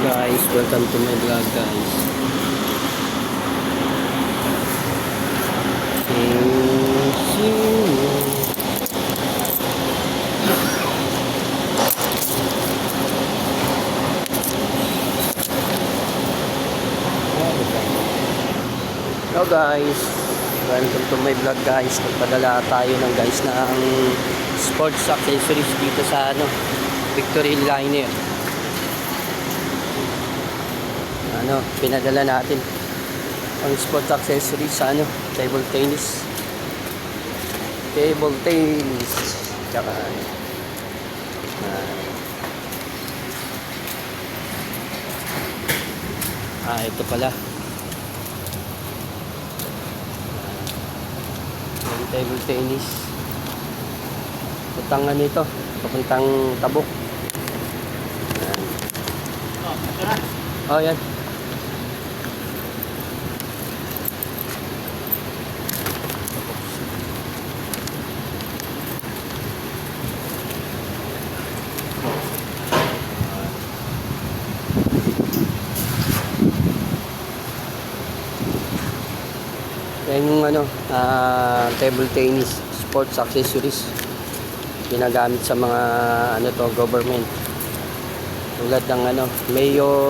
guys, welcome to my vlog guys. Hello guys, welcome to my vlog guys. Nagpadala tayo ng guys ng sports accessories dito sa Victory Liner. Pinadala natin ang sports accessories sa table tennis. Tsaka ito pala. Table tennis. Papuntan ito, papuntang Tabuk. Oh, yan. Yan yung table tennis sports accessories ginagamit sa mga government tulad ng mayor,